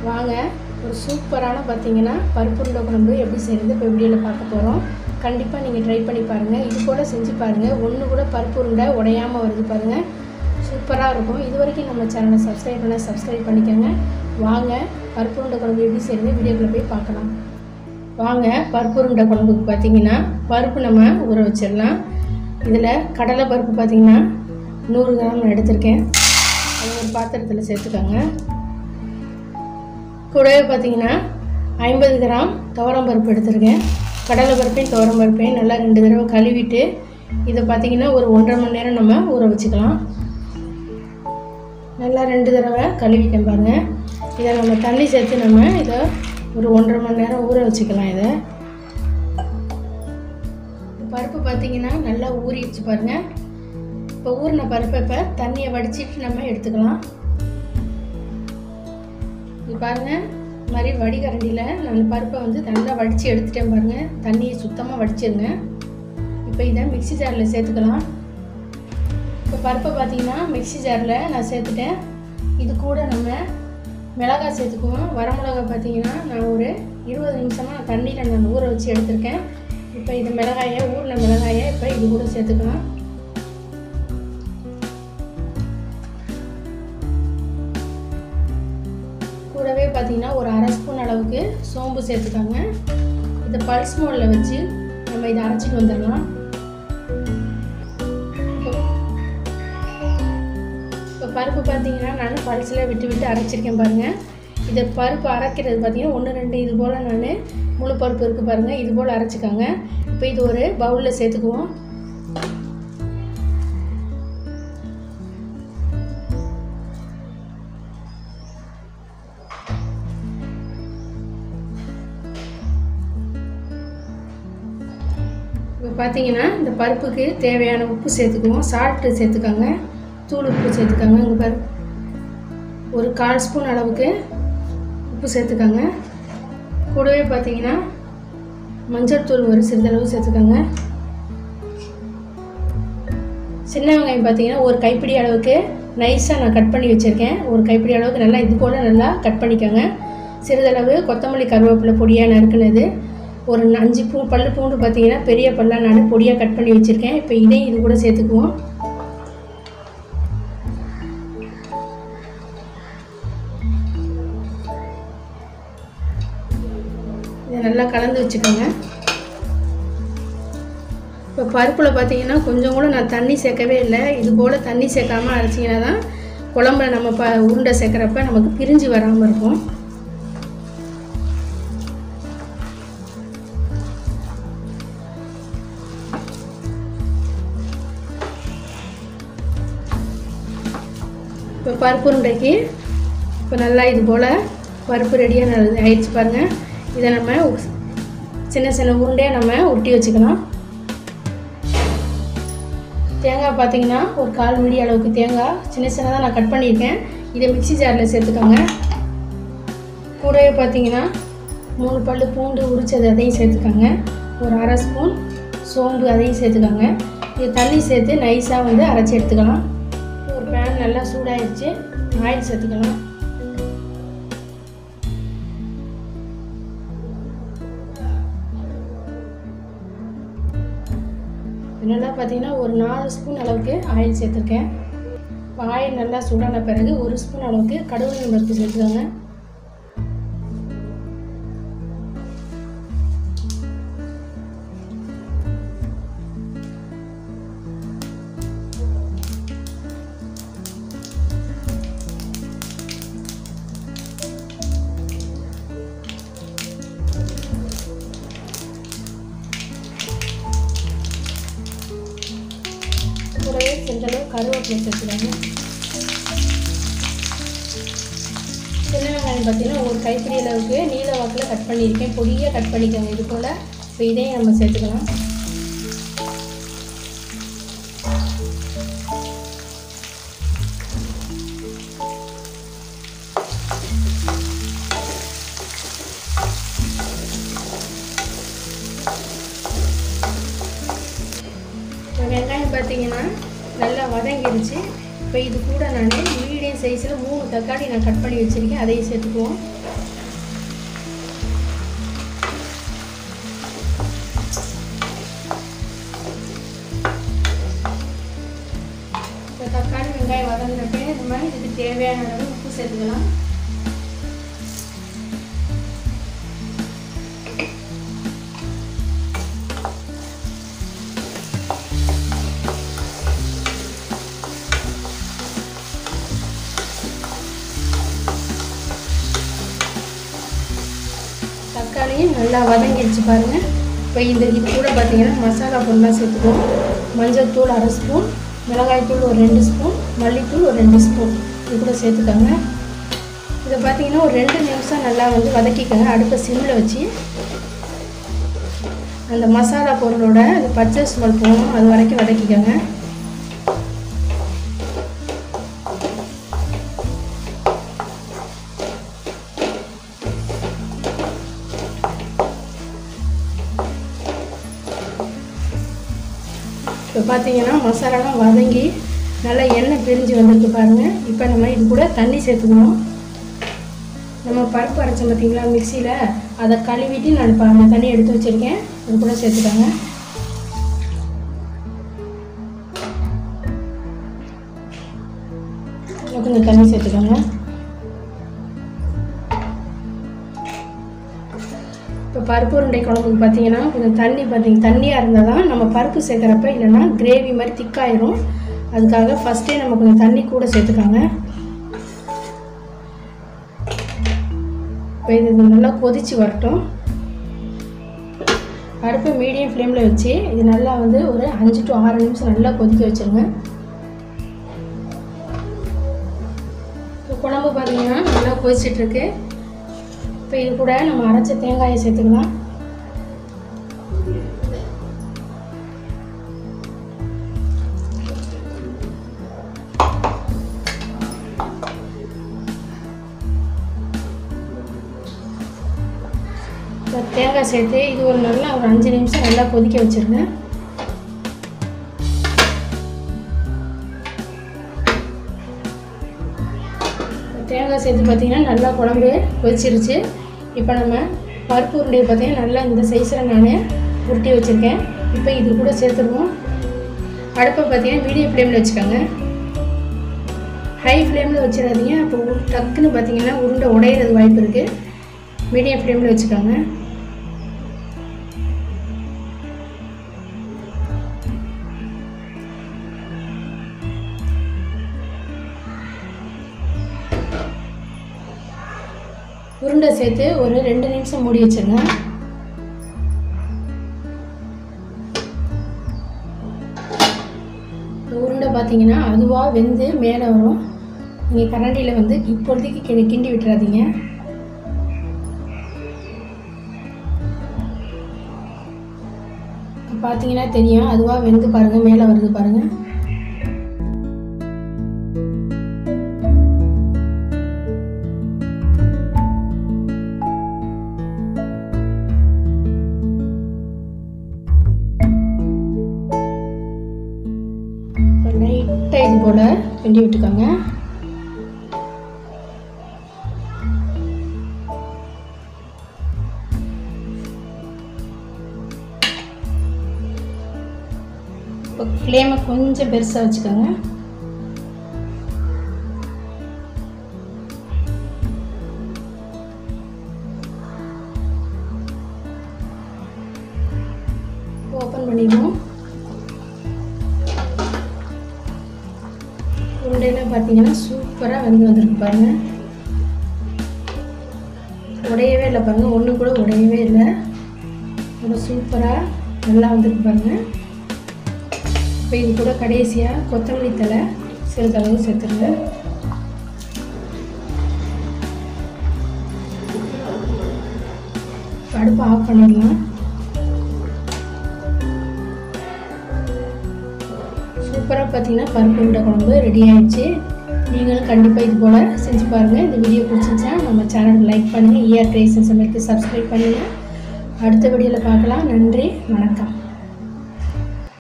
வாங்க ஒரு சூப்பரான பார்த்தீங்கன்னா பருப்பு உருண்டை குழம்பு எப்படி செய்கிறது இப்போ வீடியோவில் பார்க்க போகிறோம். கண்டிப்பாக நீங்கள் ட்ரை பண்ணி பாருங்கள். இது கூட செஞ்சு பாருங்கள். ஒன்று கூட பருப்பு உருண்டை உடையாமல் வருது பாருங்கள், சூப்பராக இருக்கும். இது வரைக்கும் நம்ம சேனலை சப்ஸ்கிரைப் பண்ணிக்கோங்க. வாங்க பருப்பு உருண்டை குழம்பு எப்படி செய்கிறது வீடியோக்குள்ளே போய் பார்க்கலாம். வாங்க பருப்பு உருண்டை குழம்புக்கு பார்த்தீங்கன்னா பருப்பு நம்ம ஊற வச்சிடலாம். இதில் கடலை பருப்பு பார்த்தீங்கன்னா 100 கிராம் நான் எடுத்திருக்கேன். அது ஒரு பாத்திரத்தில் சேர்த்துக்கோங்க. கூடவே பார்த்தீங்கன்னா 50 கிராம் துவரம் பருப்பு எடுத்திருக்கேன். கடலை பருப்பையும் துவரம் பருப்பையும் நல்லா 2 தடவை கழுவிட்டு இதை பார்த்தீங்கன்னா ஒரு 1.5 மணி நேரம் நம்ம ஊற வச்சுக்கலாம். நல்லா 2 தடவை கழுவிட்டேன் பாருங்கள். இதை நம்ம தண்ணி சேர்த்து நம்ம இதை ஒரு 1.5 மணி நேரம் ஊற வச்சுக்கலாம். இதை பருப்பு பார்த்தீங்கன்னா நல்லா ஊறிடுச்சு பாருங்கள். இப்போ ஊறின பருப்பை இப்போ தண்ணியை வடிச்சிட்டு நம்ம எடுத்துக்கலாம். இது பாருங்கள், இந்த மாதிரி வடிகரண்டியில் நான் பருப்பை வந்து நல்லா வடித்து எடுத்துட்டேன் பாருங்கள். தண்ணியை சுத்தமாக வடிச்சிருங்க. இப்போ இதை மிக்ஸி ஜாரில் சேர்த்துக்கலாம். இப்போ பருப்பை பார்த்தீங்கன்னா மிக்ஸி ஜாரில் நான் சேர்த்துட்டேன். இது கூட நம்ம மிளகாய் சேர்த்துக்குவோம். வரமிளகா பார்த்தீங்கன்னா நான் ஒரு 20 நிமிஷமாக தண்ணியில் நான் ஊற வச்சு எடுத்திருக்கேன். இப்போ இது ஊறின மிளகாயை இப்போ இது கூட சேர்த்துக்கலாம். கூடவே பார்த்தீங்கன்னா ஒரு 1/2 ஸ்பூன் அளவுக்கு சோம்பு சேர்த்துக்காங்க. இதை பல்ஸ் மோடில் வச்சு நம்ம இதை அரைச்சிட்டு வந்துடலாம். இப்போ பருப்பு பார்த்தீங்கன்னா நான் பல்ஸில் விட்டு அரைச்சிருக்கேன் பாருங்கள். இதை பருப்பு அரைக்கிறது பார்த்தீங்கன்னா 1-2 இது போல் நான் முழு பருப்பு இருக்குது பாருங்கள், இது போல் அரைச்சிக்காங்க. இப்போ இது ஒரு பவுலில் சேர்த்துக்குவோம். இப்போ பார்த்தீங்கன்னா இந்த பருப்புக்கு தேவையான உப்பு சேர்த்துக்குவோம். சால்ட்டு சேர்த்துக்காங்க, தூள் உப்பு சேர்த்துக்காங்க. இங்கே பாரு, ஒரு 1/4 ஸ்பூன் அளவுக்கு உப்பு சேர்த்துக்காங்க. கூடவே பார்த்தீங்கன்னா மஞ்சள் தூள் ஒரு சிறிதளவு சேர்த்துக்காங்க. சின்ன வெங்காயம் பார்த்தீங்கன்னா ஒரு கைப்பிடி அளவுக்கு நைஸாக நான் கட் பண்ணி வச்சுருக்கேன். ஒரு கைப்பிடி அளவுக்கு நல்லா இது போல் நல்லா கட் பண்ணிக்கோங்க. சிறிதளவு கொத்தமல்லி கருவேப்பிலை பொடியாக நறுக்குனது. ஒரு 5 பல்லு பூண்டு பார்த்தீங்கன்னா பெரிய பல்லாக நான் பொடியாக கட் பண்ணி வச்சுருக்கேன். இப்போ இதையும் இது கூட சேர்த்துக்குவோம். இதை நல்லா கலந்து வச்சுக்கோங்க. இப்போ பருப்பில் பார்த்தீங்கன்னா கொஞ்சம் கூட நான் தண்ணி சேர்க்கவே இல்லை. இது போல் தண்ணி சேர்க்காமல் அரைச்சிங்கன்னா தான் குழம்புல நம்ம உருண்டை சேர்க்குறப்ப நமக்கு பிரிஞ்சு வராமல் இருக்கும். இப்போ பருப்பு உருண்டைக்கு இப்போ நல்லா இது போல் பருப்பு ரெடியாக ஆயிடுச்சு பாருங்கள். இதை நம்ம சின்ன உருண்டையாக நம்ம உருட்டி வச்சுக்கலாம். தேங்காய் பார்த்தீங்கன்னா ஒரு 1/4 மிடி அளவுக்கு தேங்காய் சின்னதாக நான் கட் பண்ணியிருக்கேன். இதை மிக்ஸி ஜாரில் சேர்த்துக்கோங்க. கூடவே பார்த்தீங்கன்னா 3 பல்லு பூண்டு உரிச்சது அதையும் சேர்த்துக்கோங்க. ஒரு 1/2 ஸ்பூன் சோம்பு அதையும் சேர்த்துக்கோங்க. இது தண்ணி சேர்த்து நைஸாக வந்து அரைச்சி எடுத்துக்கலாம். ஒரு பேன் நல்லா சூடாகிடுச்சு, ஆயில் சேர்த்துக்கலாம். நல்லா பார்த்தீங்கன்னா ஒரு 4 ஸ்பூன் அளவுக்கு ஆயில் சேர்த்துருக்கேன். இப்போ ஆயில் நல்லா சூடான பிறகு 1 ஸ்பூன் அளவுக்கு கடுகு பருப்பு சேர்த்துக்கோங்க. கூடவே சிறிதளவு கருவேப்பிலை சேர்த்துக்கோங்க. சின்ன வெங்காயம் பார்த்தீங்கன்னா ஒரு கைப்பிடி அளவுக்கு நீல வாக்கில் கட் பண்ணியிருக்கேன். பொடியாக கட் பண்ணிக்கோங்க இது போல். இப்போ இதையும் நம்ம சேர்த்துக்கலாம். வெங்காயம் பார்த்தீங்கன்னா நல்லா வதங்கிடுச்சு. இப்போ இது கூட நான் மீடியம் சைஸில் 3 தக்காளி நான் கட் பண்ணி வச்சுருக்கேன், அதையும் சேர்த்துக்குவோம். வெங்காயம் வதங்குறப்ப நம்ம இதுக்கு தேவையான அளவு உப்பு சேர்த்துக்கலாம். தக்காளியும் நல்லா வதங்கிடுச்சு பாருங்கள். இப்போ இது கூட பார்த்தீங்கன்னா மசாலா பொருளாக சேர்த்துக்குவோம். மஞ்சள் தூள் 1/2 ஸ்பூன், மிளகாய் தூள் ஒரு 2 ஸ்பூன், மல்லித்தூள் ஒரு 2 ஸ்பூன் இது கூட சேர்த்துக்கோங்க. இதை பார்த்தீங்கன்னா ஒரு 2 நிமிஷம் நல்லா வந்து வதக்கிக்கோங்க. அடுப்பை சிம்மில் வச்சு அந்த மசாலா பொருளோட அந்த பச்சை ஸ்மெல் போகணும், அது வரைக்கும் வதக்கிக்கோங்க. இப்போ பார்த்தீங்கன்னா மசாலாலாம் வதங்கி நல்லா எண்ணெய் பிரிஞ்சு வந்துருக்கு பாருங்கள். இப்போ நம்ம இது கூட தண்ணி சேர்த்துக்கணும். நம்ம பருப்பு அரைச்சோம் பார்த்தீங்களா மிக்சியில், அதை கழுவிட்டு நான் இப்போ அந்த தண்ணி எடுத்து வச்சுருக்கேன், அது கூட சேர்த்துக்காங்க. கொஞ்சம் தண்ணி சேர்த்துக்காங்க. இப்போ பருப்பு உருண்டை குழம்புக்கு பார்த்தீங்கன்னா கொஞ்சம் தண்ணியாக இருந்தால் தான் நம்ம பருப்பு சேர்க்குறப்ப, இல்லைன்னா கிரேவி மாதிரி திக்காயிரும். அதுக்காக ஃபஸ்ட்டே நம்ம கொஞ்சம் தண்ணி கூட சேர்த்துக்காங்க. இப்போ இது நல்லா கொதித்து வரட்டும். அடுப்பை மீடியம் ஃப்ளேமில் வச்சு இது நல்லா வந்து ஒரு 5 to 6 நிமிஷம் நல்லா கொதிக்க வச்சுருங்க. இப்போ குழம்பு பார்த்தீங்கன்னா நல்லா கொதிச்சிட்ருக்கு. இப்போ இது கூட நம்ம அரைச்ச தேங்காயை சேர்த்துக்கலாம். இப்போ தேங்காய் சேர்த்து இது ஒரு 5 நிமிஷம் நல்லா கொதிக்க வச்சுருங்க. தேங்காய் சேர்த்து பார்த்தீங்கன்னா நல்லா குழம்பு கொதிச்சிருச்சு. இப்போ நம்ம பருப்பு உருண்டையை பார்த்தீங்கன்னா நல்லா இந்த சைஸில் நான் உருட்டி வச்சுருக்கேன். இப்போ இது கூட சேர்த்துருவோம். அடுப்பை பார்த்தீங்கன்னா மீடியம் ஃப்ளேமில் வச்சுக்கோங்க, ஹை ஃப்ளேமில் வச்சிடாதீங்க. அப்போ டக்குன்னு பார்த்தீங்கன்னா உருண்டை உடையிறது வாய்ப்பு இருக்குது. மீடியம் ஃப்ளேமில் வச்சுக்கோங்க. உருண்டை சேர்த்து ஒரு 2 நிமிஷம் மூடி வச்சுருங்க. உருண்டை பார்த்தீங்கன்னா அதுவாக வெந்து மேலே வரும். நீங்கள் கரண்டியில் வந்து இப்பொழுதைக்கு கிண்டி விட்டுறாதீங்க. பார்த்தீங்கன்னா தெரியும், அதுவாக வெந்து பாருங்கள், மேலே வருது பாருங்கள். லைட்டாக இது போல் கிண்டி விட்டுக்கோங்க. இப்போ ஃப்ளேமை கொஞ்சம் பெருசாக வச்சுக்கோங்க. ஓப்பன் பண்ணிடுவோம். உருண்டையெல்லாம் பார்த்தீங்கன்னா சூப்பராக வந்திருக்கு பாருங்கள். உடையவே இல்லை பாருங்கள், ஒன்று கூட உடையவே இல்லை. ரொம்ப சூப்பராக நல்லா வந்திருக்கு பாருங்கள். இப்போ இது கூட கடைசியாக கொத்தமல்லி தழை சிறிதளவு சேர்த்துருங்க. அடுப்பை ஆஃப் பண்ணிடலாம். சூப்பராக பார்த்தீங்கன்னா பருப்பு உருண்டை குழம்பு ரெடி ஆகிடுச்சு. நீங்களும் கண்டிப்பாக இது போல் செஞ்சு பாருங்கள். இந்த வீடியோ பிடிச்சிருந்தா நம்ம சேனலுக்கு லைக் பண்ணுங்கள். ER ட்ரேடிஷன் சமையலுக்கு சப்ஸ்கிரைப் பண்ணுங்கள். அடுத்த வீடியோவில் பார்க்கலாம். நன்றி, வணக்கம்.